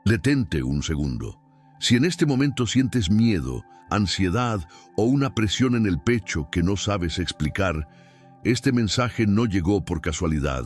Detente un segundo. Si en este momento sientes miedo, ansiedad o una presión en el pecho que no sabes explicar, este mensaje no llegó por casualidad.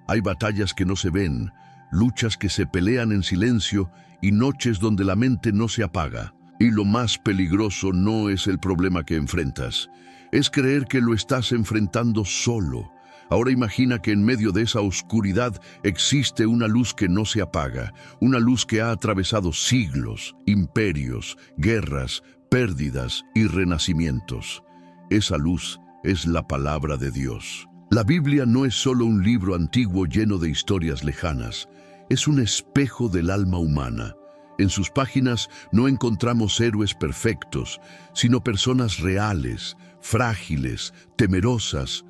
Hay batallas que no se ven, luchas que se pelean en silencio y noches donde la mente no se apaga. Y lo más peligroso no es el problema que enfrentas, es creer que lo estás enfrentando solo. Ahora imagina que en medio de esa oscuridad existe una luz que no se apaga, una luz que ha atravesado siglos, imperios, guerras, pérdidas y renacimientos. Esa luz es la palabra de Dios. La Biblia no es solo un libro antiguo lleno de historias lejanas, es un espejo del alma humana. En sus páginas no encontramos héroes perfectos, sino personas reales, frágiles, temerosas,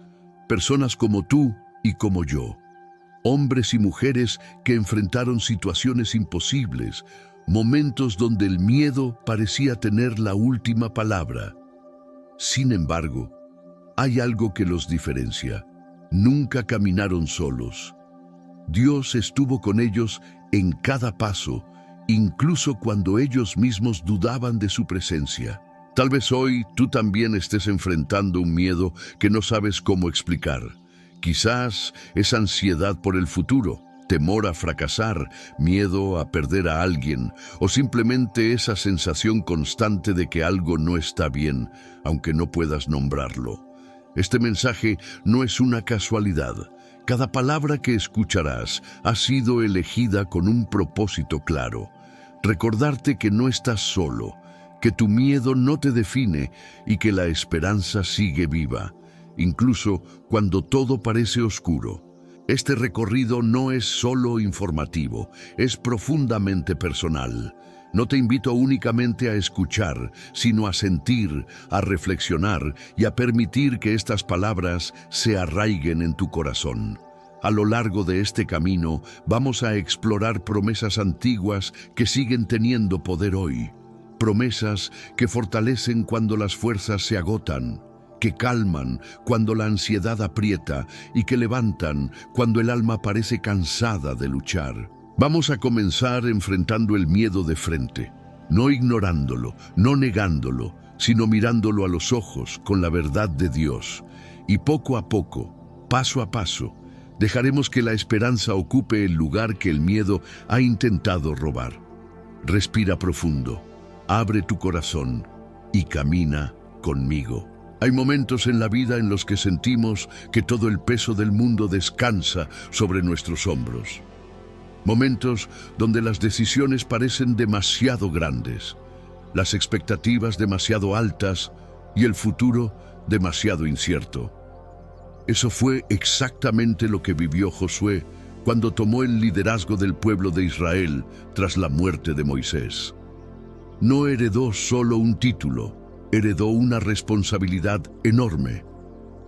personas como tú y como yo. Hombres y mujeres que enfrentaron situaciones imposibles, momentos donde el miedo parecía tener la última palabra. Sin embargo, hay algo que los diferencia. Nunca caminaron solos. Dios estuvo con ellos en cada paso, incluso cuando ellos mismos dudaban de su presencia. Tal vez hoy tú también estés enfrentando un miedo que no sabes cómo explicar. Quizás es ansiedad por el futuro, temor a fracasar, miedo a perder a alguien, o simplemente esa sensación constante de que algo no está bien, aunque no puedas nombrarlo. Este mensaje no es una casualidad. Cada palabra que escucharás ha sido elegida con un propósito claro. Recordarte que no estás solo, que tu miedo no te define y que la esperanza sigue viva, incluso cuando todo parece oscuro. Este recorrido no es solo informativo, es profundamente personal. No te invito únicamente a escuchar, sino a sentir, a reflexionar y a permitir que estas palabras se arraiguen en tu corazón. A lo largo de este camino vamos a explorar promesas antiguas que siguen teniendo poder hoy. Promesas que fortalecen cuando las fuerzas se agotan, que calman cuando la ansiedad aprieta y que levantan cuando el alma parece cansada de luchar. Vamos a comenzar enfrentando el miedo de frente, no ignorándolo, no negándolo, sino mirándolo a los ojos con la verdad de Dios. Y poco a poco, paso a paso, dejaremos que la esperanza ocupe el lugar que el miedo ha intentado robar. Respira profundo. Abre tu corazón y camina conmigo. Hay momentos en la vida en los que sentimos que todo el peso del mundo descansa sobre nuestros hombros. Momentos donde las decisiones parecen demasiado grandes, las expectativas demasiado altas y el futuro demasiado incierto. Eso fue exactamente lo que vivió Josué cuando tomó el liderazgo del pueblo de Israel tras la muerte de Moisés. No heredó solo un título, heredó una responsabilidad enorme: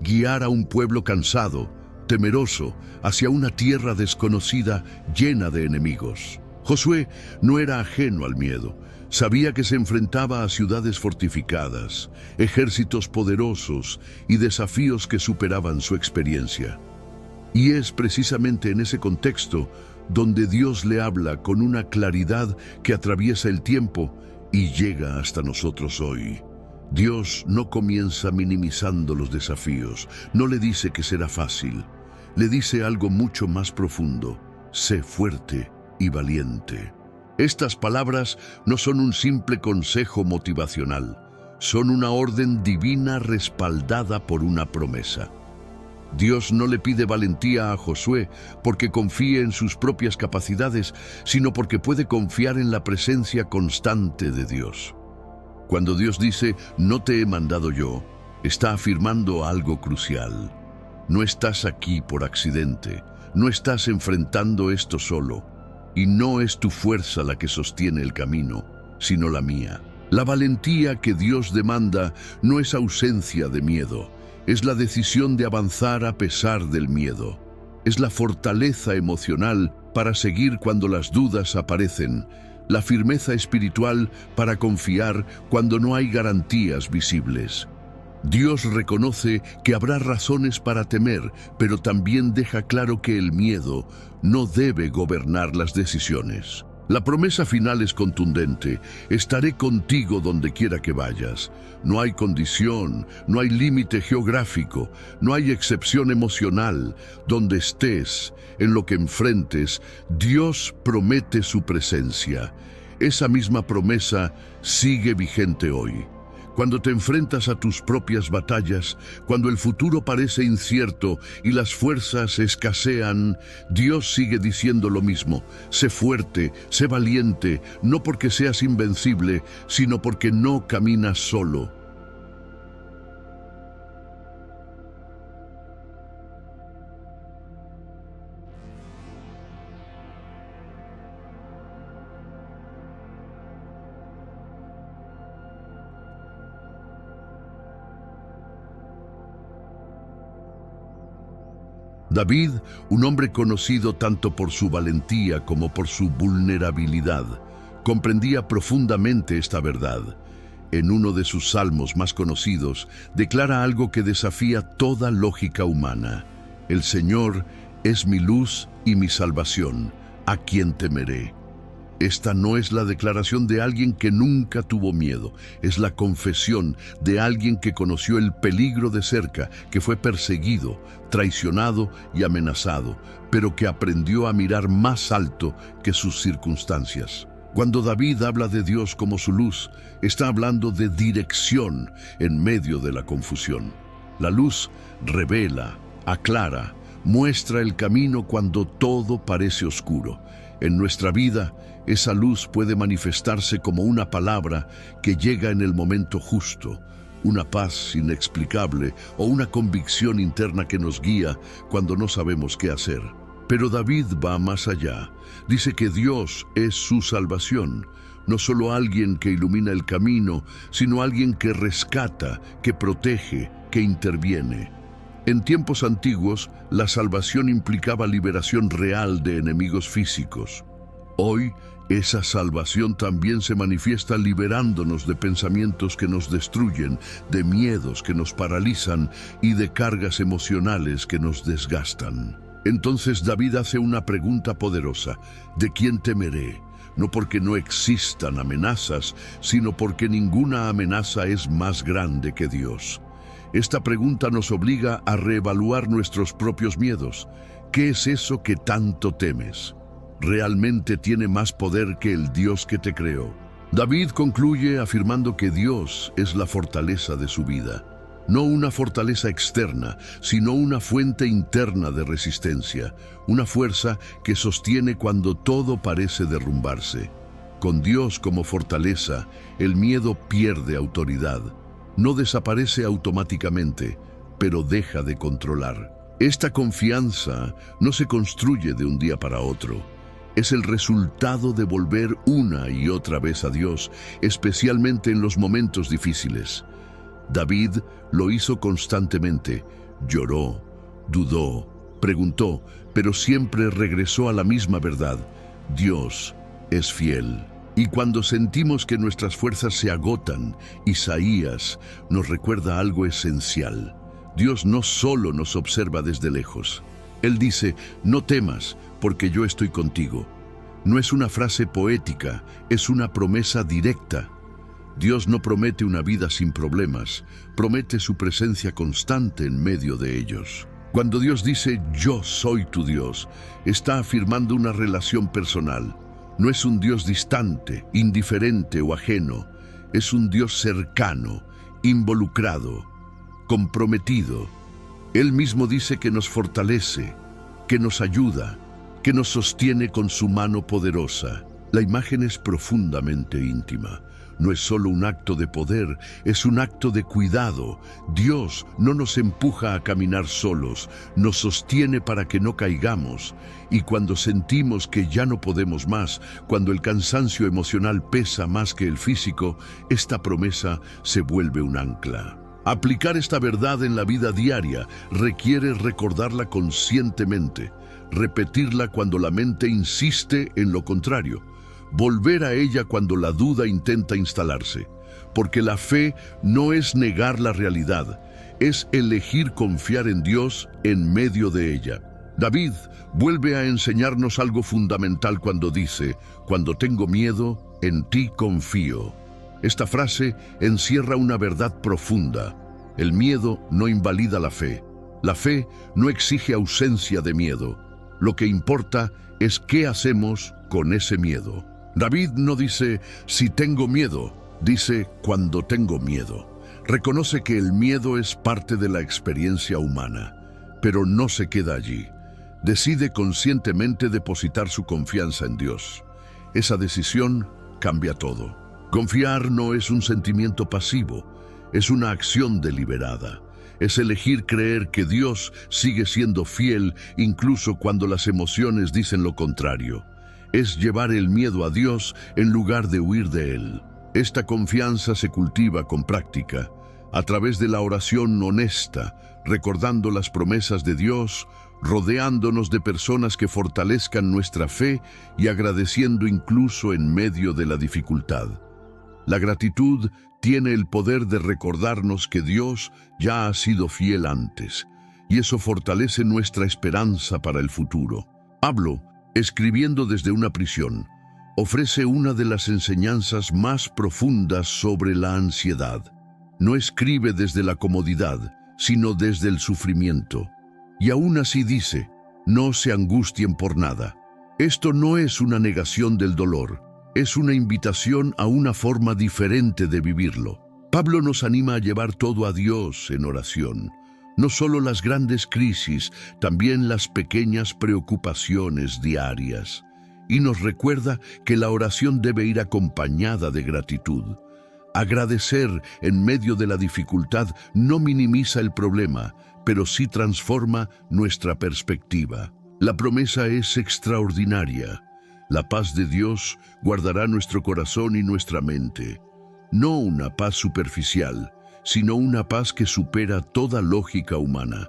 guiar a un pueblo cansado, temeroso, hacia una tierra desconocida llena de enemigos. Josué no era ajeno al miedo. Sabía que se enfrentaba a ciudades fortificadas, ejércitos poderosos y desafíos que superaban su experiencia. Y es precisamente en ese contexto donde Dios le habla con una claridad que atraviesa el tiempo y llega hasta nosotros hoy. Dios no comienza minimizando los desafíos, no le dice que será fácil, le dice algo mucho más profundo: sé fuerte y valiente. Estas palabras no son un simple consejo motivacional, son una orden divina respaldada por una promesa. Dios no le pide valentía a Josué porque confíe en sus propias capacidades, sino porque puede confiar en la presencia constante de Dios. Cuando Dios dice, no te he mandado yo, está afirmando algo crucial. No estás aquí por accidente, no estás enfrentando esto solo, y no es tu fuerza la que sostiene el camino, sino la mía. La valentía que Dios demanda no es ausencia de miedo, es la decisión de avanzar a pesar del miedo. Es la fortaleza emocional para seguir cuando las dudas aparecen, la firmeza espiritual para confiar cuando no hay garantías visibles. Dios reconoce que habrá razones para temer, pero también deja claro que el miedo no debe gobernar las decisiones. La promesa final es contundente: estaré contigo donde quiera que vayas. No hay condición, no hay límite geográfico, no hay excepción emocional. Donde estés, en lo que enfrentes, Dios promete su presencia. Esa misma promesa sigue vigente hoy. Cuando te enfrentas a tus propias batallas, cuando el futuro parece incierto y las fuerzas escasean, Dios sigue diciendo lo mismo: sé fuerte, sé valiente, no porque seas invencible, sino porque no caminas solo. David, un hombre conocido tanto por su valentía como por su vulnerabilidad, comprendía profundamente esta verdad. En uno de sus salmos más conocidos, declara algo que desafía toda lógica humana: el Señor es mi luz y mi salvación, ¿a quién temeré? Esta no es la declaración de alguien que nunca tuvo miedo, es la confesión de alguien que conoció el peligro de cerca, que fue perseguido, traicionado y amenazado, pero que aprendió a mirar más alto que sus circunstancias. Cuando David habla de Dios como su luz, está hablando de dirección en medio de la confusión. La luz revela, aclara, muestra el camino cuando todo parece oscuro. En nuestra vida, esa luz puede manifestarse como una palabra que llega en el momento justo, una paz inexplicable o una convicción interna que nos guía cuando no sabemos qué hacer. Pero David va más allá. Dice que Dios es su salvación, no solo alguien que ilumina el camino, sino alguien que rescata, que protege, que interviene. En tiempos antiguos, la salvación implicaba liberación real de enemigos físicos. Hoy, esa salvación también se manifiesta liberándonos de pensamientos que nos destruyen, de miedos que nos paralizan y de cargas emocionales que nos desgastan. Entonces David hace una pregunta poderosa: ¿de quién temeré? No porque no existan amenazas, sino porque ninguna amenaza es más grande que Dios. Esta pregunta nos obliga a reevaluar nuestros propios miedos. ¿Qué es eso que tanto temes? ¿Realmente tiene más poder que el Dios que te creó? David concluye afirmando que Dios es la fortaleza de su vida. No una fortaleza externa, sino una fuente interna de resistencia, una fuerza que sostiene cuando todo parece derrumbarse. Con Dios como fortaleza, el miedo pierde autoridad. No desaparece automáticamente, pero deja de controlar. Esta confianza no se construye de un día para otro. Es el resultado de volver una y otra vez a Dios, especialmente en los momentos difíciles. David lo hizo constantemente. Lloró, dudó, preguntó, pero siempre regresó a la misma verdad: Dios es fiel. Y cuando sentimos que nuestras fuerzas se agotan, Isaías nos recuerda algo esencial. Dios no solo nos observa desde lejos. Él dice: no temas, porque yo estoy contigo. No es una frase poética, es una promesa directa. Dios no promete una vida sin problemas, promete su presencia constante en medio de ellos. Cuando Dios dice yo soy tu Dios, está afirmando una relación personal. No es un Dios distante, indiferente o ajeno. Es un Dios cercano, involucrado, comprometido. Él mismo dice que nos fortalece, que nos ayuda, que nos sostiene con su mano poderosa. La imagen es profundamente íntima. No es solo un acto de poder, es un acto de cuidado. Dios no nos empuja a caminar solos, nos sostiene para que no caigamos. Y cuando sentimos que ya no podemos más, cuando el cansancio emocional pesa más que el físico, esta promesa se vuelve un ancla. Aplicar esta verdad en la vida diaria requiere recordarla conscientemente, repetirla cuando la mente insiste en lo contrario, volver a ella cuando la duda intenta instalarse, porque la fe no es negar la realidad, es elegir confiar en Dios en medio de ella. David vuelve a enseñarnos algo fundamental cuando dice: cuando tengo miedo, en ti confío. Esta frase encierra una verdad profunda. El miedo no invalida la fe. La fe no exige ausencia de miedo. Lo que importa es qué hacemos con ese miedo. David no dice si tengo miedo, dice cuando tengo miedo. Reconoce que el miedo es parte de la experiencia humana, pero no se queda allí. Decide conscientemente depositar su confianza en Dios. Esa decisión cambia todo. Confiar no es un sentimiento pasivo, es una acción deliberada. Es elegir creer que Dios sigue siendo fiel incluso cuando las emociones dicen lo contrario. Es llevar el miedo a Dios en lugar de huir de Él. Esta confianza se cultiva con práctica, a través de la oración honesta, recordando las promesas de Dios, rodeándonos de personas que fortalezcan nuestra fe y agradeciendo incluso en medio de la dificultad. La gratitud tiene el poder de recordarnos que Dios ya ha sido fiel antes, y eso fortalece nuestra esperanza para el futuro. Pablo, escribiendo desde una prisión, ofrece una de las enseñanzas más profundas sobre la ansiedad. No escribe desde la comodidad, sino desde el sufrimiento. Y aún así dice: no se angustien por nada. Esto no es una negación del dolor, es una invitación a una forma diferente de vivirlo. Pablo nos anima a llevar todo a Dios en oración. No solo las grandes crisis, también las pequeñas preocupaciones diarias. Y nos recuerda que la oración debe ir acompañada de gratitud. Agradecer en medio de la dificultad no minimiza el problema, pero sí transforma nuestra perspectiva. La promesa es extraordinaria. La paz de Dios guardará nuestro corazón y nuestra mente. No una paz superficial, sino una paz que supera toda lógica humana.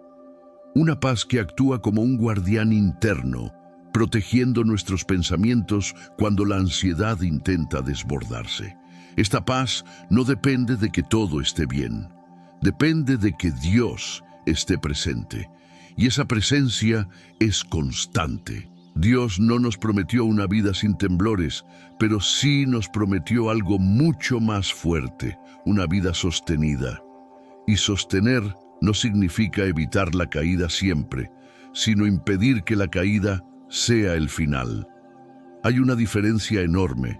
Una paz que actúa como un guardián interno, protegiendo nuestros pensamientos cuando la ansiedad intenta desbordarse. Esta paz no depende de que todo esté bien. Depende de que Dios esté presente. Y esa presencia es constante. Dios no nos prometió una vida sin temblores, pero sí nos prometió algo mucho más fuerte, una vida sostenida. Y sostener no significa evitar la caída siempre, sino impedir que la caída sea el final. Hay una diferencia enorme,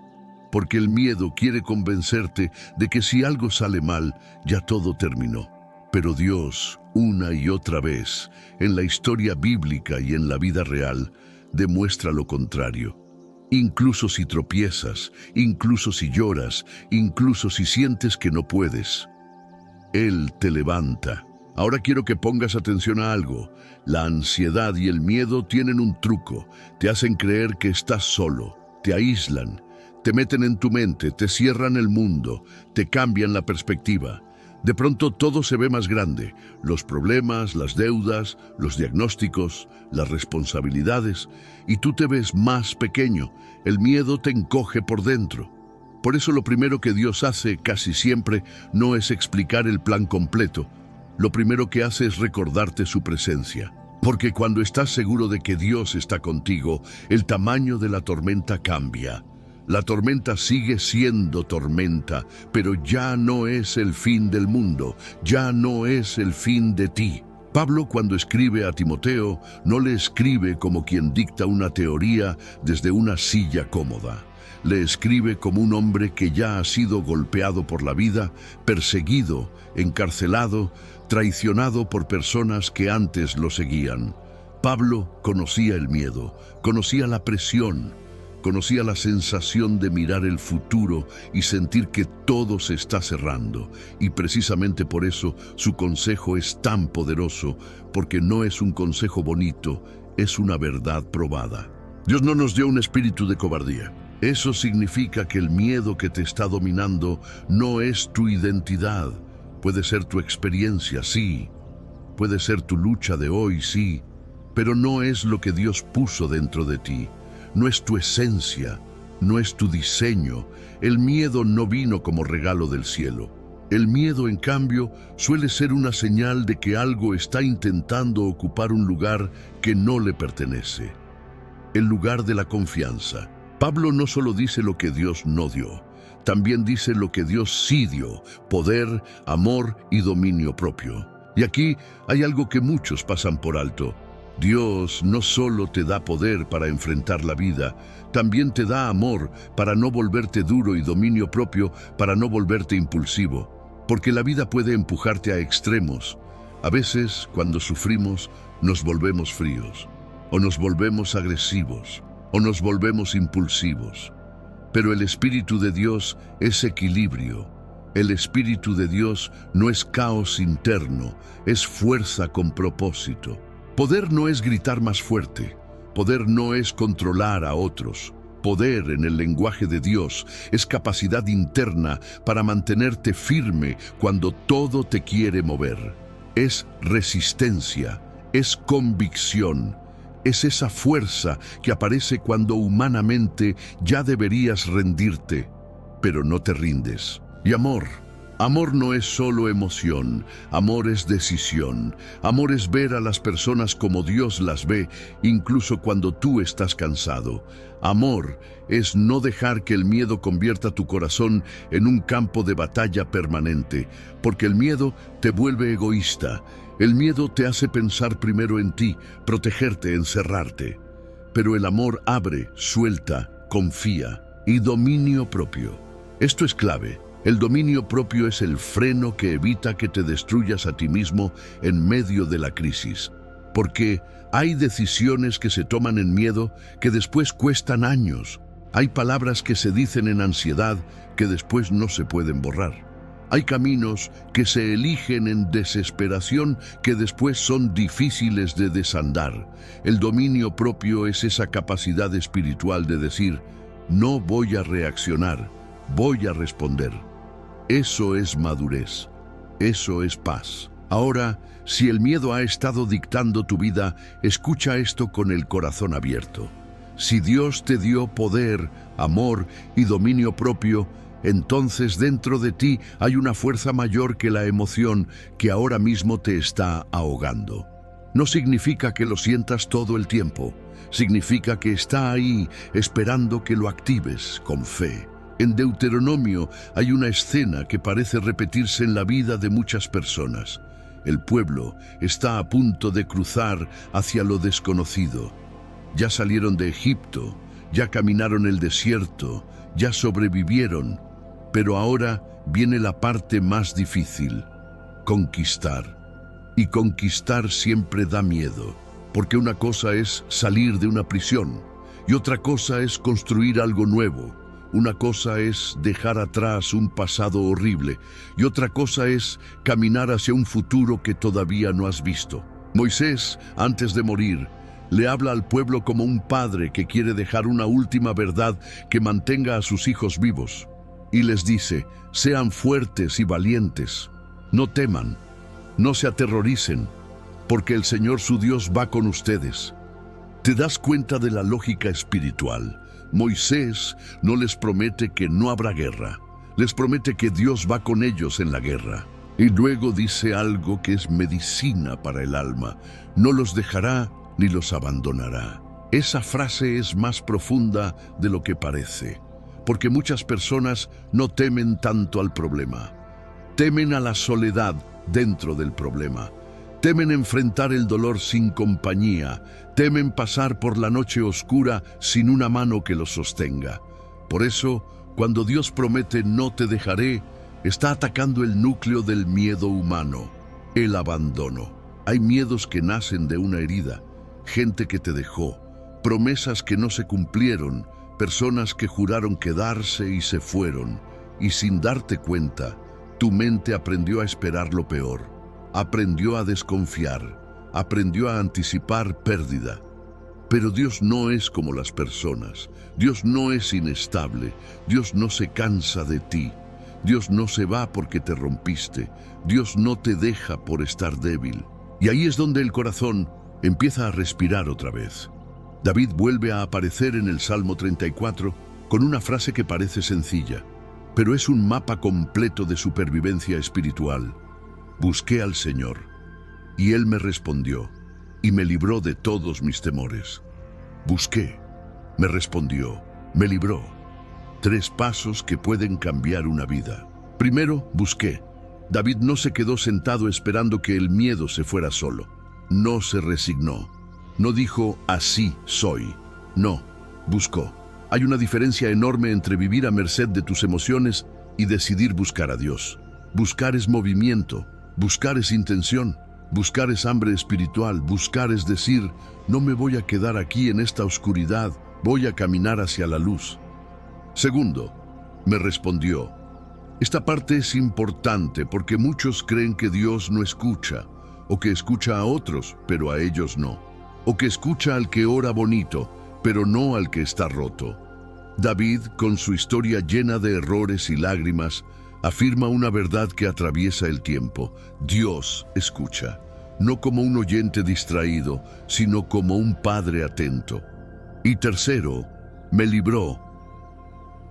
porque el miedo quiere convencerte de que si algo sale mal, ya todo terminó. Pero Dios, una y otra vez, en la historia bíblica y en la vida real, demuestra lo contrario. Incluso si tropiezas, incluso si lloras, incluso si sientes que no puedes, Él te levanta. Ahora quiero que pongas atención a algo. La ansiedad y el miedo tienen un truco. Te hacen creer que estás solo, te aíslan, te meten en tu mente, te cierran el mundo, te cambian la perspectiva. De pronto todo se ve más grande, los problemas, las deudas, los diagnósticos, las responsabilidades, y tú te ves más pequeño, el miedo te encoge por dentro. Por eso lo primero que Dios hace casi siempre no es explicar el plan completo, lo primero que hace es recordarte su presencia. Porque cuando estás seguro de que Dios está contigo, el tamaño de la tormenta cambia. La tormenta sigue siendo tormenta, pero ya no es el fin del mundo, ya no es el fin de ti. Pablo, cuando escribe a Timoteo, no le escribe como quien dicta una teoría desde una silla cómoda. Le escribe como un hombre que ya ha sido golpeado por la vida, perseguido, encarcelado, traicionado por personas que antes lo seguían. Pablo conocía el miedo, conocía la presión, conocía la sensación de mirar el futuro y sentir que todo se está cerrando. Y precisamente por eso su consejo es tan poderoso, porque no es un consejo bonito, es una verdad probada. Dios no nos dio un espíritu de cobardía. Eso significa que el miedo que te está dominando no es tu identidad. Puede ser tu experiencia, sí. Puede ser tu lucha de hoy, sí. Pero no es lo que Dios puso dentro de ti. No es tu esencia, no es tu diseño. El miedo no vino como regalo del cielo. El miedo, en cambio, suele ser una señal de que algo está intentando ocupar un lugar que no le pertenece. El lugar de la confianza. Pablo no solo dice lo que Dios no dio, también dice lo que Dios sí dio: poder, amor y dominio propio. Y aquí hay algo que muchos pasan por alto. Dios no solo te da poder para enfrentar la vida, también te da amor para no volverte duro y dominio propio para no volverte impulsivo. Porque la vida puede empujarte a extremos. A veces, cuando sufrimos, nos volvemos fríos, o nos volvemos agresivos, o nos volvemos impulsivos. Pero el Espíritu de Dios es equilibrio. El Espíritu de Dios no es caos interno, es fuerza con propósito. Poder no es gritar más fuerte. Poder no es controlar a otros. Poder, en el lenguaje de Dios, es capacidad interna para mantenerte firme cuando todo te quiere mover. Es resistencia, es convicción, es esa fuerza que aparece cuando humanamente ya deberías rendirte, pero no te rindes. Y amor. Amor no es solo emoción, amor es decisión. Amor es ver a las personas como Dios las ve, incluso cuando tú estás cansado. Amor es no dejar que el miedo convierta tu corazón en un campo de batalla permanente, porque el miedo te vuelve egoísta. El miedo te hace pensar primero en ti, protegerte, encerrarte. Pero el amor abre, suelta, confía y dominio propio. Esto es clave. El dominio propio es el freno que evita que te destruyas a ti mismo en medio de la crisis. Porque hay decisiones que se toman en miedo que después cuestan años. Hay palabras que se dicen en ansiedad que después no se pueden borrar. Hay caminos que se eligen en desesperación que después son difíciles de desandar. El dominio propio es esa capacidad espiritual de decir: no voy a reaccionar, voy a responder. Eso es madurez, eso es paz. Ahora, si el miedo ha estado dictando tu vida, escucha esto con el corazón abierto. Si Dios te dio poder, amor y dominio propio, entonces dentro de ti hay una fuerza mayor que la emoción que ahora mismo te está ahogando. No significa que lo sientas todo el tiempo, significa que está ahí esperando que lo actives con fe. En Deuteronomio hay una escena que parece repetirse en la vida de muchas personas. El pueblo está a punto de cruzar hacia lo desconocido. Ya salieron de Egipto, ya caminaron el desierto, ya sobrevivieron, pero ahora viene la parte más difícil: conquistar. Y conquistar siempre da miedo, porque una cosa es salir de una prisión y otra cosa es construir algo nuevo. Una cosa es dejar atrás un pasado horrible y otra cosa es caminar hacia un futuro que todavía no has visto. Moisés, antes de morir, le habla al pueblo como un padre que quiere dejar una última verdad que mantenga a sus hijos vivos. Y les dice: sean fuertes y valientes, no teman, no se aterroricen, porque el Señor su Dios va con ustedes. ¿Te das cuenta de la lógica espiritual? Moisés no les promete que no habrá guerra, les promete que Dios va con ellos en la guerra. Y luego dice algo que es medicina para el alma: no los dejará ni los abandonará. Esa frase es más profunda de lo que parece, porque muchas personas no temen tanto al problema, temen a la soledad dentro del problema. Temen enfrentar el dolor sin compañía, temen pasar por la noche oscura sin una mano que los sostenga. Por eso, cuando Dios promete "no te dejaré", está atacando el núcleo del miedo humano, el abandono. Hay miedos que nacen de una herida, gente que te dejó, promesas que no se cumplieron, personas que juraron quedarse y se fueron, y sin darte cuenta, tu mente aprendió a esperar lo peor. Aprendió a desconfiar, aprendió a anticipar pérdida. Pero Dios no es como las personas. Dios no es inestable. Dios no se cansa de ti. Dios no se va porque te rompiste. Dios no te deja por estar débil. Y ahí es donde el corazón empieza a respirar otra vez. David vuelve a aparecer en el Salmo 34 con una frase que parece sencilla: pero es un mapa completo de supervivencia espiritual. Busqué al Señor, y Él me respondió, y me libró de todos mis temores. Busqué, me respondió, me libró. 3 pasos que pueden cambiar una vida. Primero, busqué. David no se quedó sentado esperando que el miedo se fuera solo. No se resignó. No dijo, así soy. No, buscó. Hay una diferencia enorme entre vivir a merced de tus emociones y decidir buscar a Dios. Buscar es movimiento, buscar es intención, buscar es hambre espiritual, buscar es decir, no me voy a quedar aquí en esta oscuridad, voy a caminar hacia la luz. Segundo, me respondió. Esta parte es importante porque muchos creen que Dios no escucha, o que escucha a otros, pero a ellos no, o que escucha al que ora bonito, pero no al que está roto. David, con su historia llena de errores y lágrimas, afirma una verdad que atraviesa el tiempo. Dios escucha, no como un oyente distraído, sino como un padre atento. Y tercero, me libró.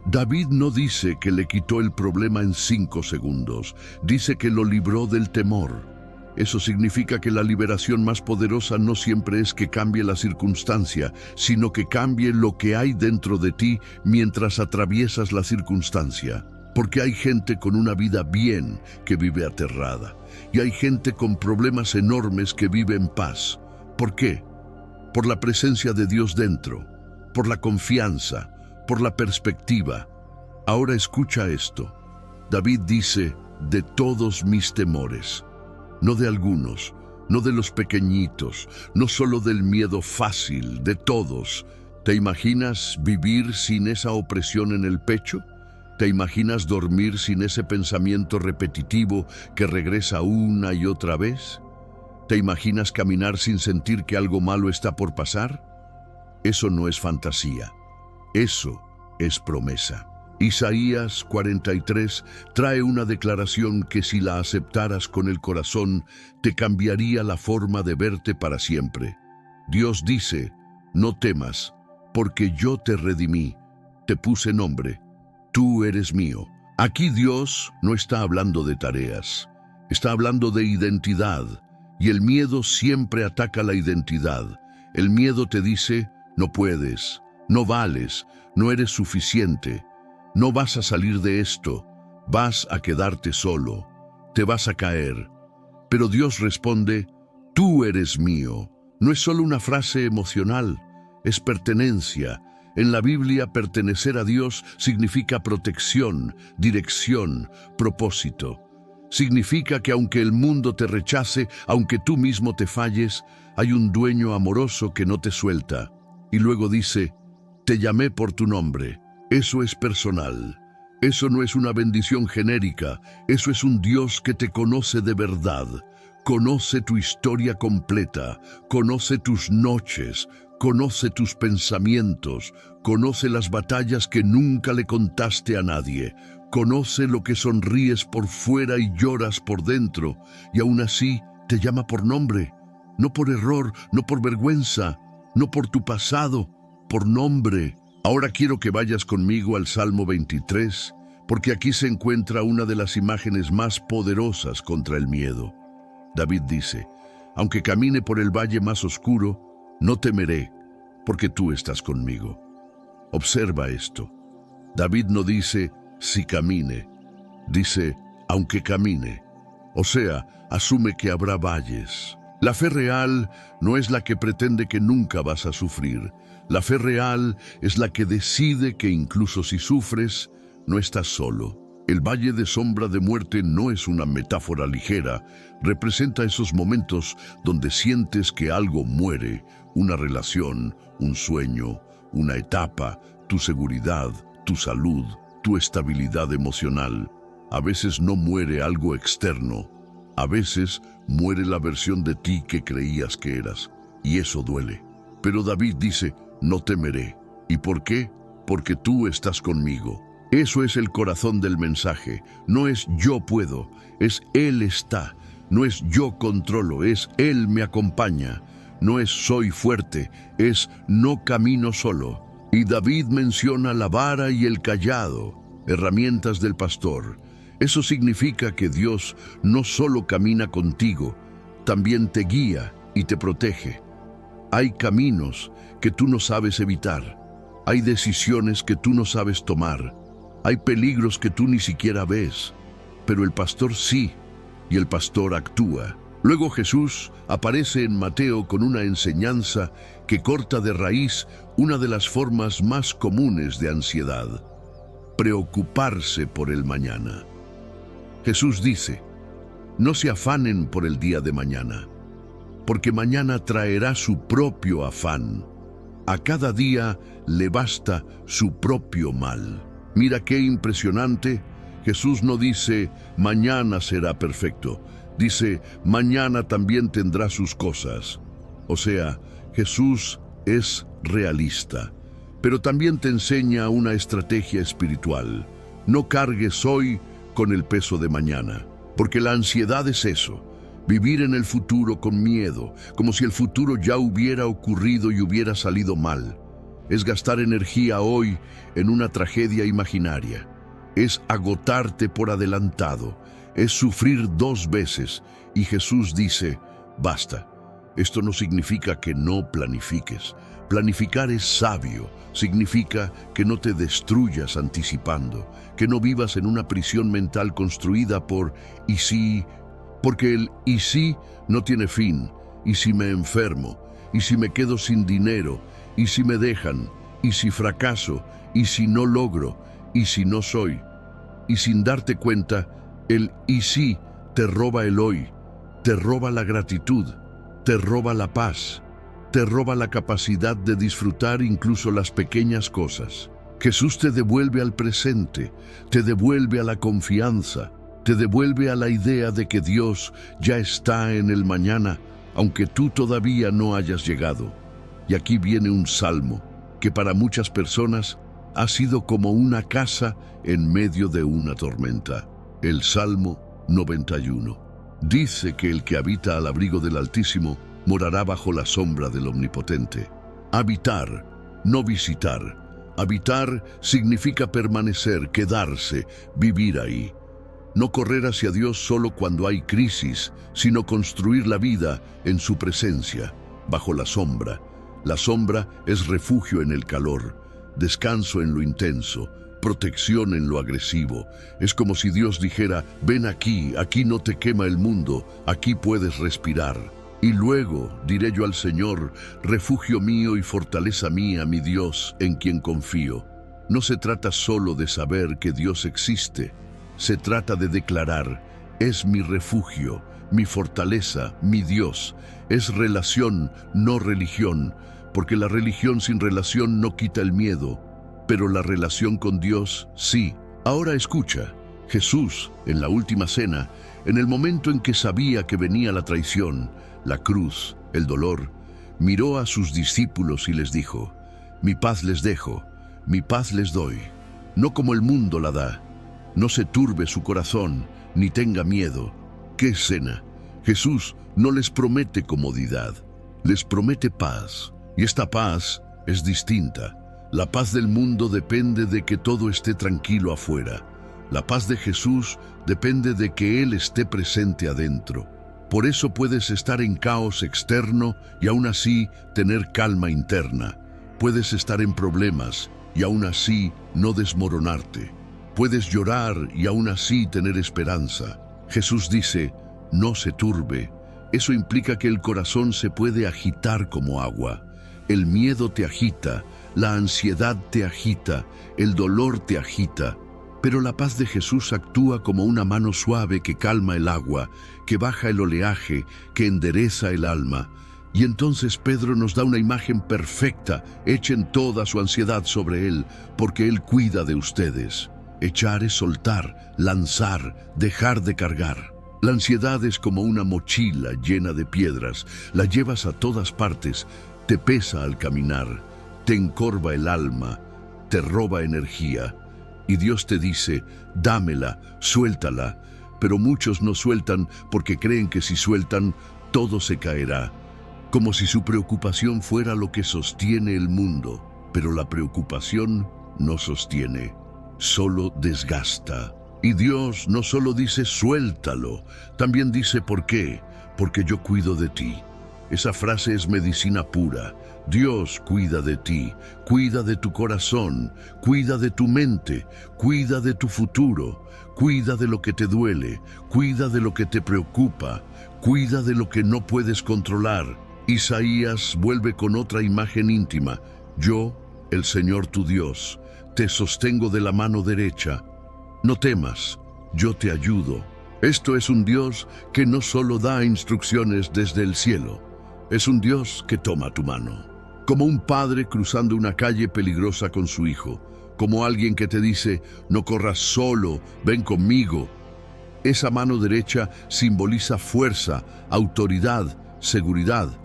David no dice que le quitó el problema en 5 segundos, dice que lo libró del temor. Eso significa que la liberación más poderosa no siempre es que cambie la circunstancia, sino que cambie lo que hay dentro de ti mientras atraviesas la circunstancia. Porque hay gente con una vida bien que vive aterrada, y hay gente con problemas enormes que vive en paz. ¿Por qué? Por la presencia de Dios dentro, por la confianza, por la perspectiva. Ahora escucha esto. David dice, de todos mis temores. No de algunos, no de los pequeñitos, no solo del miedo fácil, de todos. ¿Te imaginas vivir sin esa opresión en el pecho? ¿Te imaginas dormir sin ese pensamiento repetitivo que regresa una y otra vez? ¿Te imaginas caminar sin sentir que algo malo está por pasar? Eso no es fantasía, eso es promesa. Isaías 43 trae una declaración que si la aceptaras con el corazón, te cambiaría la forma de verte para siempre. Dios dice, no temas, porque yo te redimí, te puse nombre, tú eres mío. Aquí Dios no está hablando de tareas, está hablando de identidad, y el miedo siempre ataca la identidad. El miedo te dice, no puedes, no vales, no eres suficiente. No vas a salir de esto, vas a quedarte solo, te vas a caer. Pero Dios responde, tú eres mío. No es solo una frase emocional, es pertenencia. En la Biblia, pertenecer a Dios significa protección, dirección, propósito. Significa que aunque el mundo te rechace, aunque tú mismo te falles, hay un dueño amoroso que no te suelta. Y luego dice, te llamé por tu nombre. Eso es personal. Eso no es una bendición genérica. Eso es un Dios que te conoce de verdad. Conoce tu historia completa. Conoce tus noches. Conoce tus pensamientos. Conoce las batallas que nunca le contaste a nadie. Conoce lo que sonríes por fuera y lloras por dentro. Y aún así te llama por nombre. No por error, no por vergüenza, no por tu pasado, por nombre. Ahora quiero que vayas conmigo al Salmo 23, porque aquí se encuentra una de las imágenes más poderosas contra el miedo. David dice, aunque camine por el valle más oscuro, no temeré, porque tú estás conmigo. Observa esto. David no dice, si camine, dice, aunque camine. O sea, asume que habrá valles. La fe real no es la que pretende que nunca vas a sufrir. La fe real es la que decide que incluso si sufres, no estás solo. El valle de sombra de muerte no es una metáfora ligera, representa esos momentos donde sientes que algo muere, una relación, un sueño, una etapa, tu seguridad, tu salud, tu estabilidad emocional. A veces no muere algo externo, a veces muere la versión de ti que creías que eras, y eso duele. Pero David dice, no temeré. ¿Y por qué? Porque tú estás conmigo. Eso es el corazón del mensaje. No es yo puedo, es Él está. No es yo controlo, es Él me acompaña. No es soy fuerte, es no camino solo. Y David menciona la vara y el cayado. herramientas del pastor. Eso significa que Dios no solo camina contigo, también te guía y te protege. Hay caminos que tú no sabes evitar, hay decisiones que tú no sabes tomar, hay peligros que tú ni siquiera ves, pero el pastor sí, y el pastor actúa. Luego Jesús aparece en Mateo con una enseñanza que corta de raíz una de las formas más comunes de ansiedad: preocuparse por el mañana. Jesús dice: no se afanen por el día de mañana, porque mañana traerá su propio afán. A cada día le basta su propio mal. Mira qué impresionante. Jesús no dice, mañana será perfecto. Dice, mañana también tendrá sus cosas. O sea, Jesús es realista, pero también te enseña una estrategia espiritual. No cargues hoy con el peso de mañana, porque la ansiedad es eso: vivir en el futuro con miedo, como si el futuro ya hubiera ocurrido y hubiera salido mal. Es gastar energía hoy en una tragedia imaginaria. Es agotarte por adelantado. Es sufrir 2 veces. Y Jesús dice, basta. Esto no significa que no planifiques. Planificar es sabio. Significa que no te destruyas anticipando, que no vivas en una prisión mental construida por «y si», porque el «y si» no tiene fin. ¿Y si me enfermo? ¿Y si me quedo sin dinero? ¿Y si me dejan? ¿Y si fracaso? ¿Y si no logro? ¿Y si no soy? Y sin darte cuenta, el «y si» te roba el hoy, te roba la gratitud, te roba la paz, te roba la capacidad de disfrutar incluso las pequeñas cosas. Jesús te devuelve al presente, te devuelve a la confianza, te devuelve a la idea de que Dios ya está en el mañana, aunque tú todavía no hayas llegado. Y aquí viene un salmo que para muchas personas ha sido como una casa en medio de una tormenta. El Salmo 91. Dice que el que habita al abrigo del Altísimo morará bajo la sombra del Omnipotente. Habitar, no visitar. Habitar significa permanecer, quedarse, vivir ahí. No correr hacia Dios solo cuando hay crisis, sino construir la vida en su presencia, bajo la sombra. La sombra es refugio en el calor, descanso en lo intenso, protección en lo agresivo. Es como si Dios dijera, ven aquí, aquí no te quema el mundo, aquí puedes respirar. Y luego diré yo al Señor, refugio mío y fortaleza mía, mi Dios, en quien confío. No se trata solo de saber que Dios existe, se trata de declarar, es mi refugio, mi fortaleza, mi Dios. Es relación, no religión, porque la religión sin relación no quita el miedo, pero la relación con Dios sí. Ahora escucha, Jesús, en la última cena, en el momento en que sabía que venía la traición, la cruz, el dolor, miró a sus discípulos y les dijo, mi paz les dejo, mi paz les doy, no como el mundo la da. No se turbe su corazón, ni tenga miedo. ¡Qué escena! Jesús no les promete comodidad, les promete paz. Y esta paz es distinta. La paz del mundo depende de que todo esté tranquilo afuera. La paz de Jesús depende de que Él esté presente adentro. Por eso puedes estar en caos externo y aún así tener calma interna. Puedes estar en problemas y aún así no desmoronarte. Puedes llorar y aún así tener esperanza. Jesús dice, no se turbe. Eso implica que el corazón se puede agitar como agua. El miedo te agita, la ansiedad te agita, el dolor te agita. Pero la paz de Jesús actúa como una mano suave que calma el agua, que baja el oleaje, que endereza el alma. Y entonces Pedro nos da una imagen perfecta. Echen toda su ansiedad sobre Él, porque Él cuida de ustedes. Echar es soltar, lanzar, dejar de cargar. La ansiedad es como una mochila llena de piedras. La llevas a todas partes, te pesa al caminar, te encorva el alma, te roba energía. Y Dios te dice, dámela, suéltala. Pero muchos no sueltan porque creen que si sueltan, todo se caerá. Como si su preocupación fuera lo que sostiene el mundo. Pero la preocupación no sostiene. solo desgasta. Y Dios no solo dice suéltalo, también dice ¿por qué? Porque yo cuido de ti. Esa frase es medicina pura. Dios cuida de ti, cuida de tu corazón, cuida de tu mente, cuida de tu futuro, cuida de lo que te duele, cuida de lo que te preocupa, cuida de lo que no puedes controlar. Isaías vuelve con otra imagen íntima. Yo, el Señor tu Dios, te sostengo de la mano derecha. No temas, yo te ayudo. Esto es un Dios que no solo da instrucciones desde el cielo, es un Dios que toma tu mano. Como un padre cruzando una calle peligrosa con su hijo, como alguien que te dice, no corras solo, ven conmigo. Esa mano derecha simboliza fuerza, autoridad, seguridad.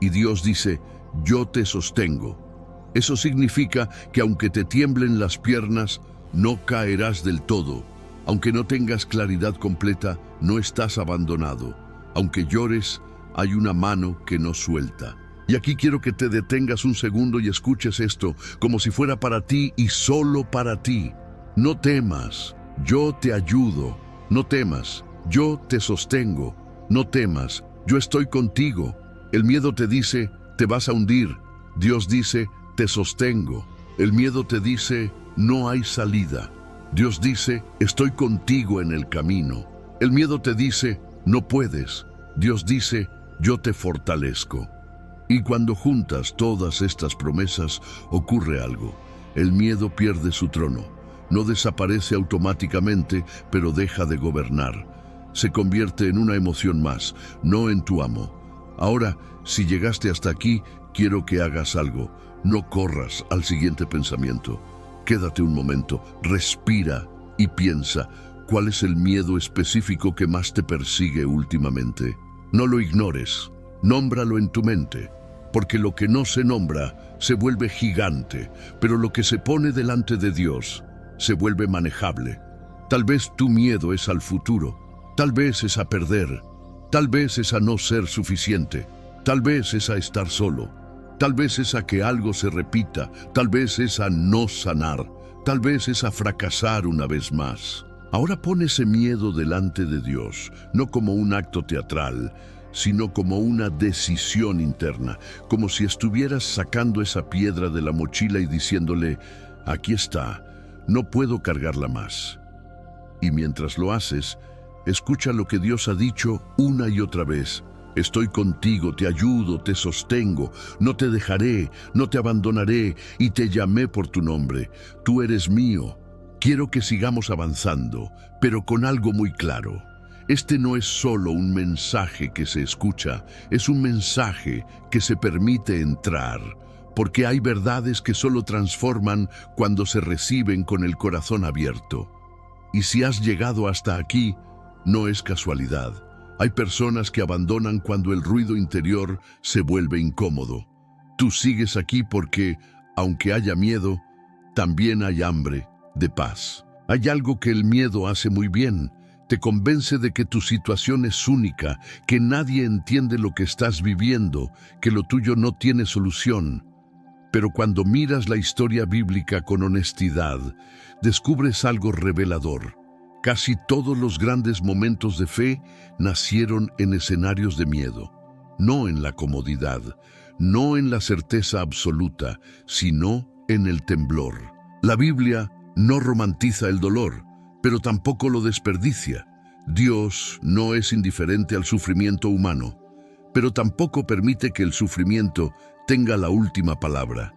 Y Dios dice, yo te sostengo. Eso significa que aunque te tiemblen las piernas, no caerás del todo. Aunque no tengas claridad completa, no estás abandonado. Aunque llores, hay una mano que no suelta. Y aquí quiero que te detengas un segundo y escuches esto, como si fuera para ti y solo para ti. No temas, yo te ayudo. No temas, yo te sostengo. No temas, yo estoy contigo. El miedo te dice, te vas a hundir. Dios dice, te sostengo. El miedo te dice, no hay salida. Dios dice, estoy contigo en el camino. El miedo te dice, no puedes. Dios dice, yo te fortalezco. Y cuando juntas todas estas promesas, ocurre algo. El miedo pierde su trono. No desaparece automáticamente, pero deja de gobernar. Se convierte en una emoción más, no en tu amo. Ahora, si llegaste hasta aquí, quiero que hagas algo. No corras al siguiente pensamiento. Quédate un momento, respira y piensa, ¿cuál es el miedo específico que más te persigue últimamente? No lo ignores, nómbralo en tu mente, porque lo que no se nombra se vuelve gigante, pero lo que se pone delante de Dios se vuelve manejable. Tal vez tu miedo es al futuro, tal vez es a perder, tal vez es a no ser suficiente, tal vez es a estar solo, tal vez es a que algo se repita, tal vez es a no sanar, tal vez es a fracasar una vez más. Ahora pon ese miedo delante de Dios, no como un acto teatral, sino como una decisión interna, como si estuvieras sacando esa piedra de la mochila y diciéndole, aquí está, no puedo cargarla más. Y mientras lo haces, escucha lo que Dios ha dicho una y otra vez. Estoy contigo, te ayudo, te sostengo, no te dejaré, no te abandonaré y te llamé por tu nombre. Tú eres mío. Quiero que sigamos avanzando, pero con algo muy claro. Este no es solo un mensaje que se escucha, es un mensaje que se permite entrar, porque hay verdades que solo transforman cuando se reciben con el corazón abierto. Y si has llegado hasta aquí, no es casualidad. Hay personas que abandonan cuando el ruido interior se vuelve incómodo. Tú sigues aquí porque, aunque haya miedo, también hay hambre de paz. Hay algo que el miedo hace muy bien. Te convence de que tu situación es única, que nadie entiende lo que estás viviendo, que lo tuyo no tiene solución. Pero cuando miras la historia bíblica con honestidad, descubres algo revelador. Casi todos los grandes momentos de fe nacieron en escenarios de miedo, no en la comodidad, no en la certeza absoluta, sino en el temblor. La Biblia no romantiza el dolor, pero tampoco lo desperdicia. Dios no es indiferente al sufrimiento humano, pero tampoco permite que el sufrimiento tenga la última palabra.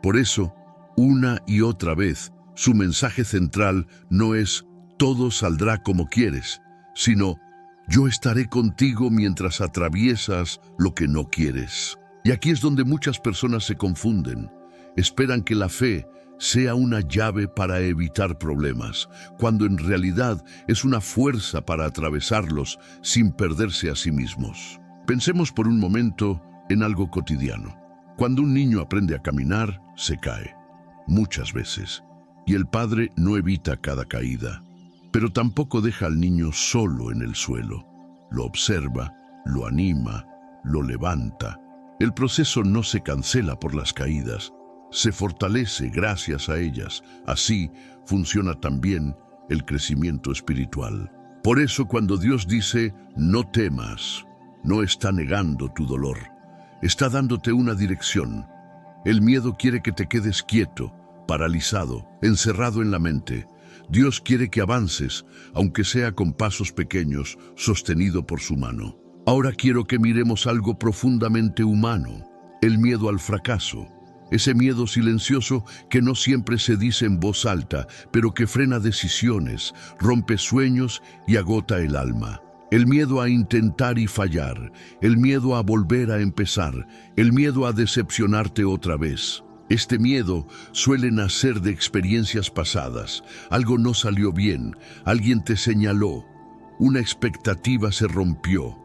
Por eso, una y otra vez, su mensaje central no es todo saldrá como quieres, sino yo estaré contigo mientras atraviesas lo que no quieres. Y aquí es donde muchas personas se confunden. Esperan que la fe sea una llave para evitar problemas, cuando en realidad es una fuerza para atravesarlos sin perderse a sí mismos. Pensemos por un momento en algo cotidiano. Cuando un niño aprende a caminar, se cae, muchas veces, y el padre no evita cada caída, pero tampoco deja al niño solo en el suelo. Lo observa, lo anima, lo levanta. El proceso no se cancela por las caídas, se fortalece gracias a ellas. Así funciona también el crecimiento espiritual. Por eso cuando Dios dice, no temas, no está negando tu dolor, está dándote una dirección. El miedo quiere que te quedes quieto, paralizado, encerrado en la mente. Dios quiere que avances, aunque sea con pasos pequeños, sostenido por su mano. Ahora quiero que miremos algo profundamente humano, el miedo al fracaso. Ese miedo silencioso que no siempre se dice en voz alta, pero que frena decisiones, rompe sueños y agota el alma. El miedo a intentar y fallar, el miedo a volver a empezar, el miedo a decepcionarte otra vez. Este miedo suele nacer de experiencias pasadas. Algo no salió bien, alguien te señaló, una expectativa se rompió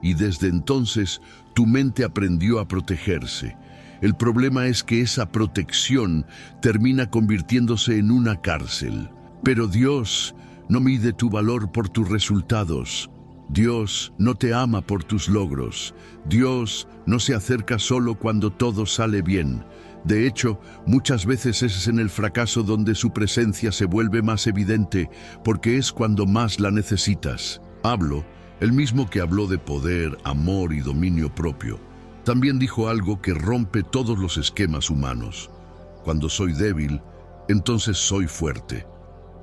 y desde entonces tu mente aprendió a protegerse. El problema es que esa protección termina convirtiéndose en una cárcel. Pero Dios no mide tu valor por tus resultados. Dios no te ama por tus logros. Dios no se acerca solo cuando todo sale bien. De hecho, muchas veces es en el fracaso donde su presencia se vuelve más evidente, porque es cuando más la necesitas. Hablo, el mismo que habló de poder, amor y dominio propio, también dijo algo que rompe todos los esquemas humanos. Cuando soy débil, entonces soy fuerte.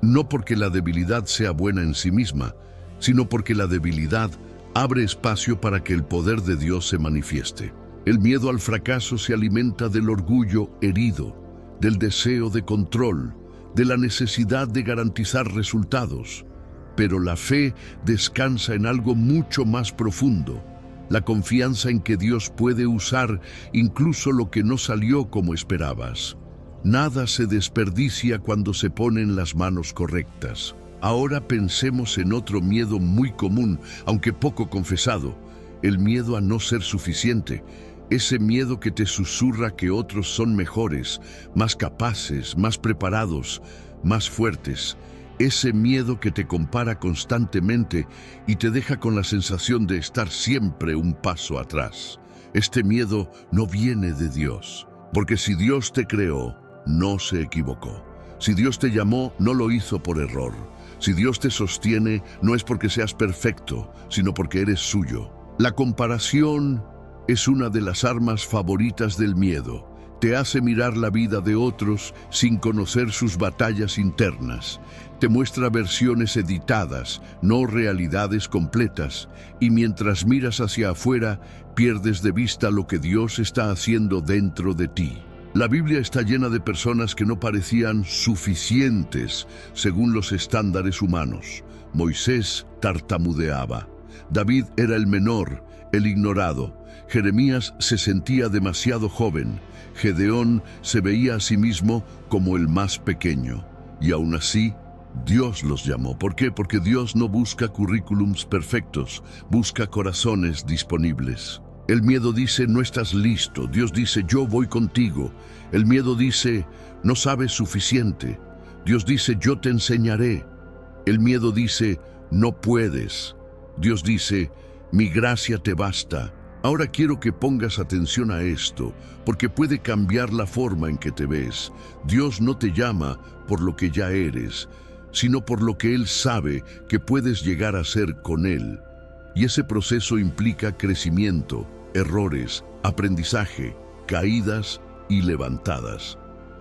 No porque la debilidad sea buena en sí misma, sino porque la debilidad abre espacio para que el poder de Dios se manifieste. El miedo al fracaso se alimenta del orgullo herido, del deseo de control, de la necesidad de garantizar resultados. Pero la fe descansa en algo mucho más profundo, la confianza en que Dios puede usar incluso lo que no salió como esperabas. Nada se desperdicia cuando se pone en las manos correctas. Ahora pensemos en otro miedo muy común, aunque poco confesado, el miedo a no ser suficiente. Ese miedo que te susurra que otros son mejores, más capaces, más preparados, más fuertes. Ese miedo que te compara constantemente y te deja con la sensación de estar siempre un paso atrás. Este miedo no viene de Dios, porque si Dios te creó, no se equivocó. Si Dios te llamó, no lo hizo por error. Si Dios te sostiene, no es porque seas perfecto, sino porque eres suyo. La comparación es una de las armas favoritas del miedo. Te hace mirar la vida de otros sin conocer sus batallas internas. Te muestra versiones editadas, no realidades completas, y mientras miras hacia afuera, pierdes de vista lo que Dios está haciendo dentro de ti. La Biblia está llena de personas que no parecían suficientes según los estándares humanos. Moisés tartamudeaba. David era el menor, el ignorado. Jeremías se sentía demasiado joven. Gedeón se veía a sí mismo como el más pequeño. Y aún así, Dios los llamó. ¿Por qué? Porque Dios no busca currículums perfectos, busca corazones disponibles. El miedo dice, no estás listo. Dios dice, yo voy contigo. El miedo dice, no sabes suficiente. Dios dice, yo te enseñaré. El miedo dice, no puedes. Dios dice, mi gracia te basta. Ahora quiero que pongas atención a esto, porque puede cambiar la forma en que te ves. Dios no te llama por lo que ya eres, sino por lo que Él sabe que puedes llegar a ser con Él. Y ese proceso implica crecimiento, errores, aprendizaje, caídas y levantadas.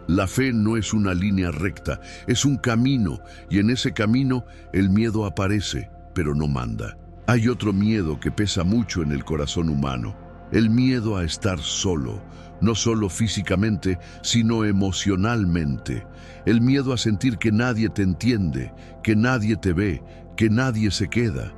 La fe no es una línea recta, es un camino, y en ese camino el miedo aparece, pero no manda. Hay otro miedo que pesa mucho en el corazón humano, el miedo a estar solo, no solo físicamente, sino emocionalmente. El miedo a sentir que nadie te entiende, que nadie te ve, que nadie se queda.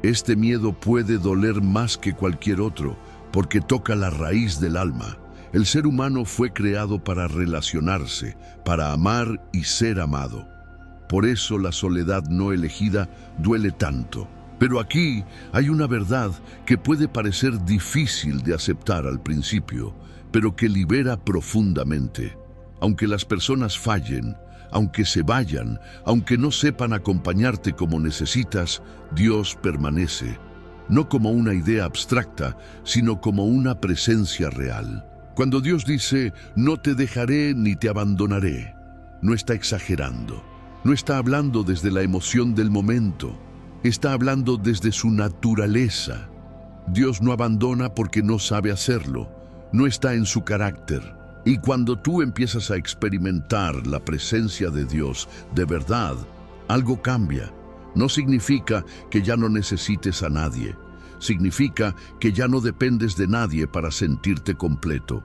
Este miedo puede doler más que cualquier otro, porque toca la raíz del alma. El ser humano fue creado para relacionarse, para amar y ser amado. Por eso la soledad no elegida duele tanto. Pero aquí hay una verdad que puede parecer difícil de aceptar al principio, pero que libera profundamente. Aunque las personas fallen, aunque se vayan, aunque no sepan acompañarte como necesitas, Dios permanece, no como una idea abstracta, sino como una presencia real. Cuando Dios dice, no te dejaré ni te abandonaré, no está exagerando, no está hablando desde la emoción del momento, está hablando desde su naturaleza. Dios no abandona porque no sabe hacerlo, no está en su carácter. Y cuando tú empiezas a experimentar la presencia de Dios de verdad, algo cambia. No significa que ya no necesites a nadie. Significa que ya no dependes de nadie para sentirte completo.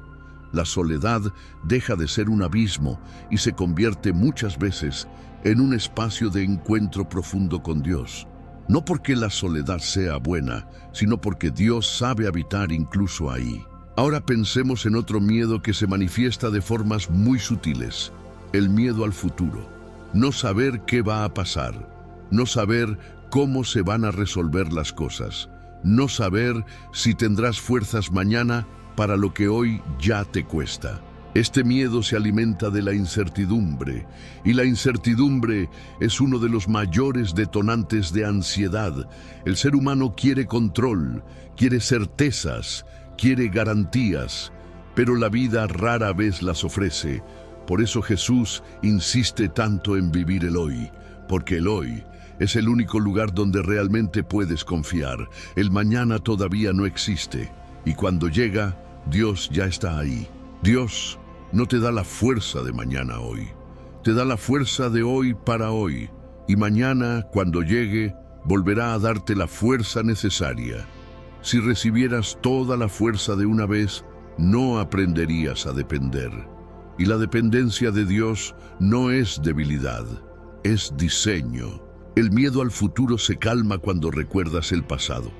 La soledad deja de ser un abismo y se convierte muchas veces en un espacio de encuentro profundo con Dios. No porque la soledad sea buena, sino porque Dios sabe habitar incluso ahí. Ahora pensemos en otro miedo que se manifiesta de formas muy sutiles. El miedo al futuro. No saber qué va a pasar. No saber cómo se van a resolver las cosas. No saber si tendrás fuerzas mañana para lo que hoy ya te cuesta. Este miedo se alimenta de la incertidumbre, y la incertidumbre es uno de los mayores detonantes de ansiedad. El ser humano quiere control, quiere certezas, quiere garantías, pero la vida rara vez las ofrece. Por eso Jesús insiste tanto en vivir el hoy, porque el hoy es el único lugar donde realmente puedes confiar. El mañana todavía no existe, y cuando llega, Dios ya está ahí. Dios no te da la fuerza de mañana hoy, te da la fuerza de hoy para hoy, y mañana, cuando llegue, volverá a darte la fuerza necesaria. Si recibieras toda la fuerza de una vez, no aprenderías a depender. Y la dependencia de Dios no es debilidad, es diseño. El miedo al futuro se calma cuando recuerdas el pasado.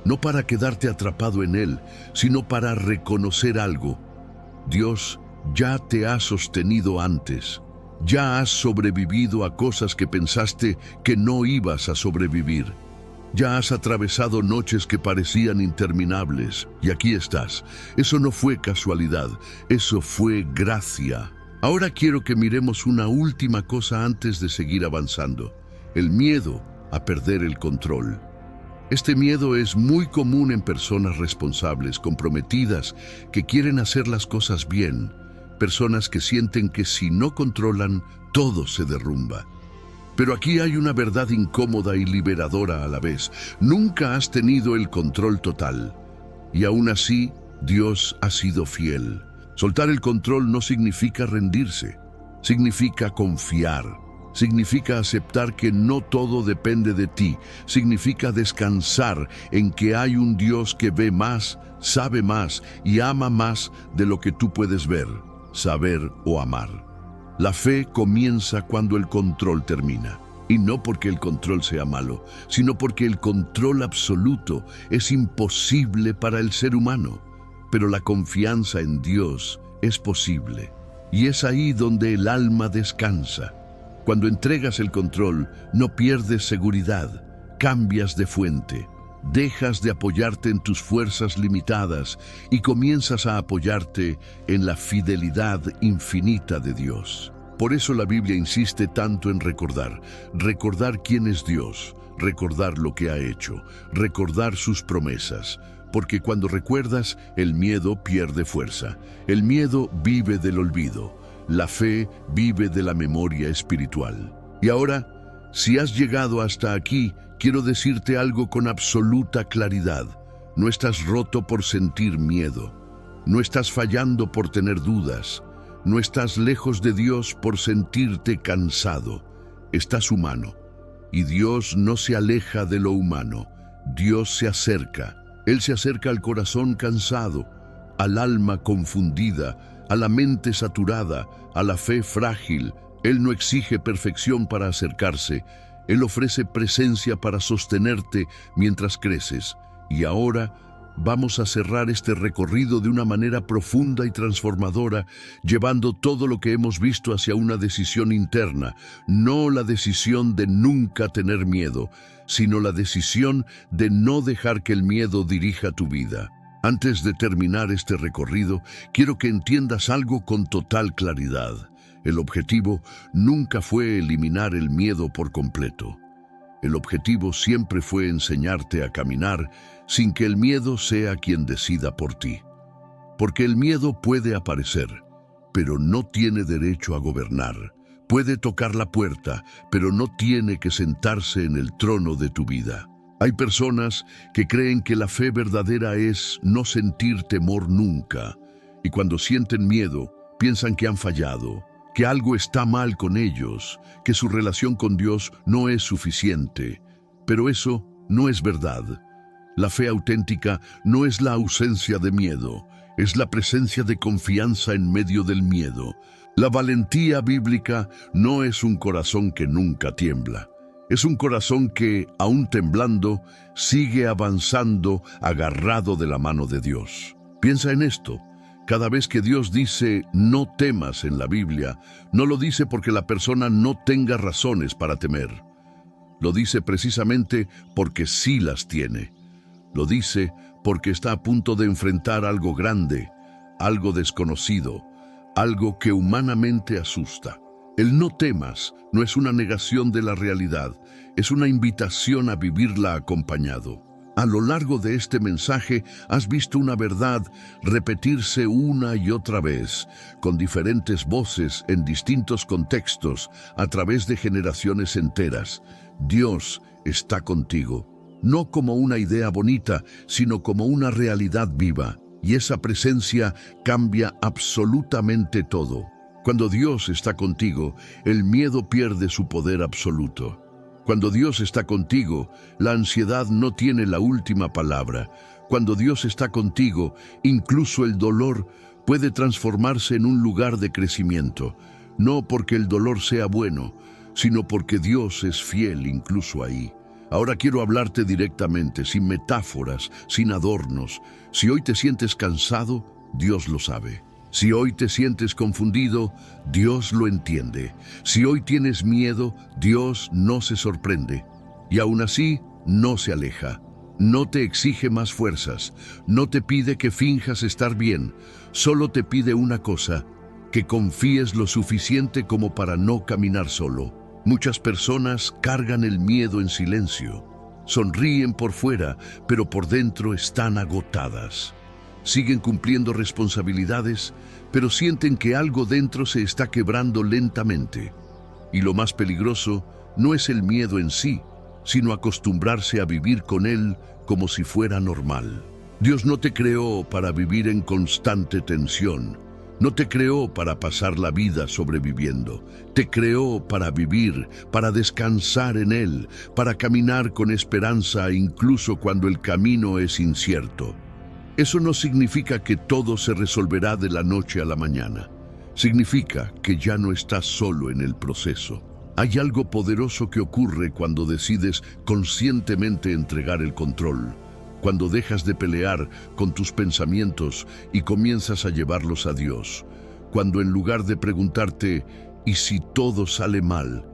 No para quedarte atrapado en él, sino para reconocer algo. Dios ya te ha sostenido antes. Ya has sobrevivido a cosas que pensaste que no ibas a sobrevivir. Ya has atravesado noches que parecían interminables, y aquí estás. Eso no fue casualidad, eso fue gracia. Ahora quiero que miremos una última cosa antes de seguir avanzando. El miedo a perder el control. Este miedo es muy común en personas responsables, comprometidas, que quieren hacer las cosas bien. Personas que sienten que si no controlan, todo se derrumba. Pero aquí hay una verdad incómoda y liberadora a la vez. Nunca has tenido el control total. Y aún así, Dios ha sido fiel. Soltar el control no significa rendirse. Significa confiar. Significa aceptar que no todo depende de ti. Significa descansar en que hay un Dios que ve más, sabe más y ama más de lo que tú puedes ver, saber o amar. La fe comienza cuando el control termina. Y no porque el control sea malo, sino porque el control absoluto es imposible para el ser humano. Pero la confianza en Dios es posible. Y es ahí donde el alma descansa. Cuando entregas el control, no pierdes seguridad, cambias de fuente, dejas de apoyarte en tus fuerzas limitadas y comienzas a apoyarte en la fidelidad infinita de Dios. Por eso la Biblia insiste tanto en recordar quién es Dios, recordar lo que ha hecho, recordar sus promesas, porque cuando recuerdas, el miedo pierde fuerza, el miedo vive del olvido. La fe vive de la memoria espiritual. Y ahora, si has llegado hasta aquí, quiero decirte algo con absoluta claridad. No estás roto por sentir miedo. No estás fallando por tener dudas. No estás lejos de Dios por sentirte cansado. Estás humano. Y Dios no se aleja de lo humano. Dios se acerca. Él se acerca al corazón cansado, al alma confundida, a la mente saturada, a la fe frágil. Él no exige perfección para acercarse. Él ofrece presencia para sostenerte mientras creces. Y ahora vamos a cerrar este recorrido de una manera profunda y transformadora, llevando todo lo que hemos visto hacia una decisión interna. No la decisión de nunca tener miedo, sino la decisión de no dejar que el miedo dirija tu vida. Antes de terminar este recorrido, quiero que entiendas algo con total claridad. El objetivo nunca fue eliminar el miedo por completo. El objetivo siempre fue enseñarte a caminar sin que el miedo sea quien decida por ti. porque el miedo puede aparecer, pero no tiene derecho a gobernar. Puede tocar la puerta, pero no tiene que sentarse en el trono de tu vida. Hay personas que creen que la fe verdadera es no sentir temor nunca, y cuando sienten miedo, piensan que han fallado, que algo está mal con ellos, que su relación con Dios no es suficiente. Pero eso no es verdad. La fe auténtica no es la ausencia de miedo, es la presencia de confianza en medio del miedo. La valentía bíblica no es un corazón que nunca tiembla. Es un corazón que, aún temblando, sigue avanzando agarrado de la mano de Dios. Piensa en esto. Cada vez que Dios dice no temas en la Biblia, no lo dice porque la persona no tenga razones para temer. Lo dice precisamente porque sí las tiene. Lo dice porque está a punto de enfrentar algo grande, algo desconocido, algo que humanamente asusta. El no temas no es una negación de la realidad, es una invitación a vivirla acompañado. A lo largo de este mensaje has visto una verdad repetirse una y otra vez, con diferentes voces en distintos contextos, a través de generaciones enteras. Dios está contigo, no como una idea bonita, sino como una realidad viva, y esa presencia cambia absolutamente todo. Cuando Dios está contigo, el miedo pierde su poder absoluto. Cuando Dios está contigo, la ansiedad no tiene la última palabra. Cuando Dios está contigo, incluso el dolor puede transformarse en un lugar de crecimiento, no porque el dolor sea bueno, sino porque Dios es fiel incluso ahí. Ahora quiero hablarte directamente, sin metáforas, sin adornos. Si hoy te sientes cansado, Dios lo sabe. Si hoy te sientes confundido, Dios lo entiende. Si hoy tienes miedo, Dios no se sorprende. Y aún así, no se aleja. No te exige más fuerzas. No te pide que finjas estar bien. Solo te pide una cosa: que confíes lo suficiente como para no caminar solo. Muchas personas cargan el miedo en silencio. Sonríen por fuera, pero por dentro están agotadas. Siguen cumpliendo responsabilidades, pero sienten que algo dentro se está quebrando lentamente. Y lo más peligroso no es el miedo en sí, sino acostumbrarse a vivir con él como si fuera normal. Dios no te creó para vivir en constante tensión. No te creó para pasar la vida sobreviviendo. Te creó para vivir, para descansar en Él, para caminar con esperanza incluso cuando el camino es incierto. Eso no significa que todo se resolverá de la noche a la mañana. Significa que ya no estás solo en el proceso. Hay algo poderoso que ocurre cuando decides conscientemente entregar el control. Cuando dejas de pelear con tus pensamientos y comienzas a llevarlos a Dios. Cuando en lugar de preguntarte, ¿y si todo sale mal?,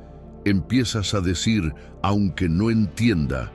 empiezas a decir, aunque no entienda,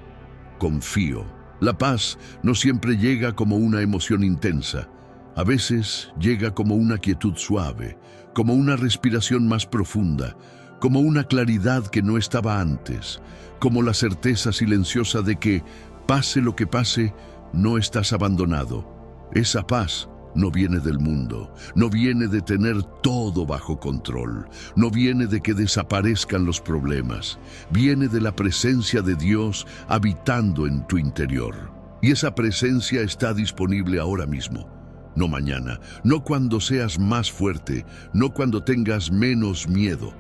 confío. La paz no siempre llega como una emoción intensa. A veces llega como una quietud suave, como una respiración más profunda, como una claridad que no estaba antes, como la certeza silenciosa de que, pase lo que pase, no estás abandonado. Esa paz no viene del mundo, no viene de tener todo bajo control, no viene de que desaparezcan los problemas, viene de la presencia de Dios habitando en tu interior. Y esa presencia está disponible ahora mismo, no mañana, no cuando seas más fuerte, no cuando tengas menos miedo.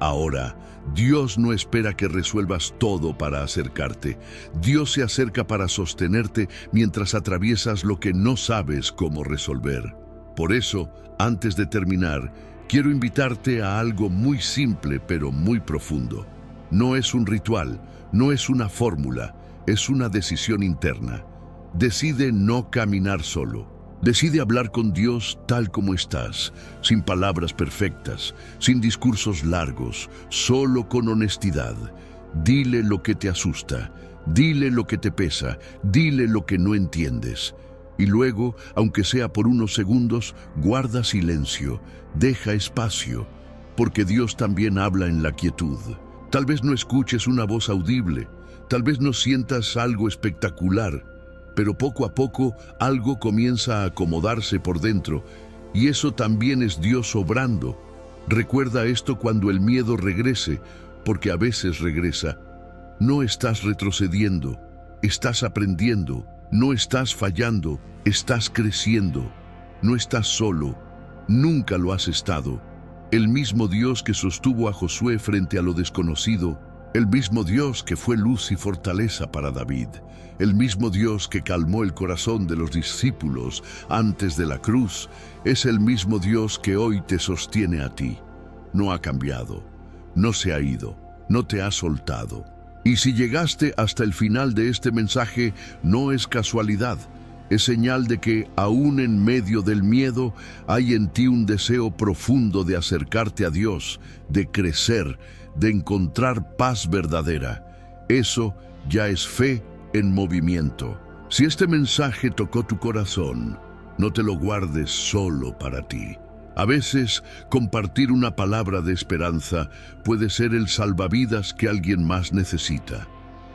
Ahora, Dios no espera que resuelvas todo para acercarte. Dios se acerca para sostenerte mientras atraviesas lo que no sabes cómo resolver. Por eso, antes de terminar, quiero invitarte a algo muy simple pero muy profundo. No es un ritual, no es una fórmula, es una decisión interna. Decide no caminar solo. Decide hablar con Dios tal como estás, sin palabras perfectas, sin discursos largos, solo con honestidad. Dile lo que te asusta, dile lo que te pesa, dile lo que no entiendes. Y luego, aunque sea por unos segundos, guarda silencio, deja espacio, porque Dios también habla en la quietud. Tal vez no escuches una voz audible, tal vez no sientas algo espectacular, pero poco a poco algo comienza a acomodarse por dentro, y eso también es Dios obrando. Recuerda esto cuando el miedo regrese, porque a veces regresa. No estás retrocediendo, estás aprendiendo, no estás fallando, estás creciendo. No estás solo, nunca lo has estado. El mismo Dios que sostuvo a Josué frente a lo desconocido, el mismo Dios que fue luz y fortaleza para David, el mismo Dios que calmó el corazón de los discípulos antes de la cruz, es el mismo Dios que hoy te sostiene a ti. No ha cambiado, no se ha ido, no te ha soltado. Y si llegaste hasta el final de este mensaje, no es casualidad. Es señal de que, aún en medio del miedo, hay en ti un deseo profundo de acercarte a Dios, de crecer, de encontrar paz verdadera. Eso ya es fe en movimiento. Si este mensaje tocó tu corazón, no te lo guardes solo para ti. A veces, compartir una palabra de esperanza puede ser el salvavidas que alguien más necesita.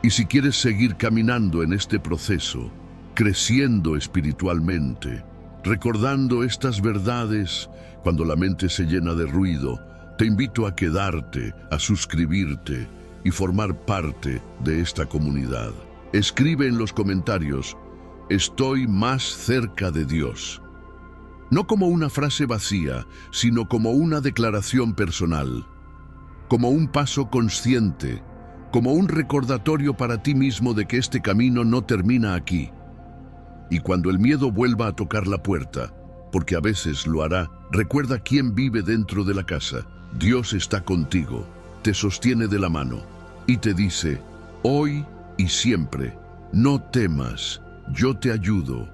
Y si quieres seguir caminando en este proceso, creciendo espiritualmente, recordando estas verdades, cuando la mente se llena de ruido, te invito a quedarte, a suscribirte y formar parte de esta comunidad. Escribe en los comentarios: estoy más cerca de Dios. No como una frase vacía, sino como una declaración personal, como un paso consciente, como un recordatorio para ti mismo de que este camino no termina aquí. Y cuando el miedo vuelva a tocar la puerta, porque a veces lo hará, recuerda quién vive dentro de la casa. Dios está contigo, te sostiene de la mano y te dice: hoy y siempre, no temas, yo te ayudo.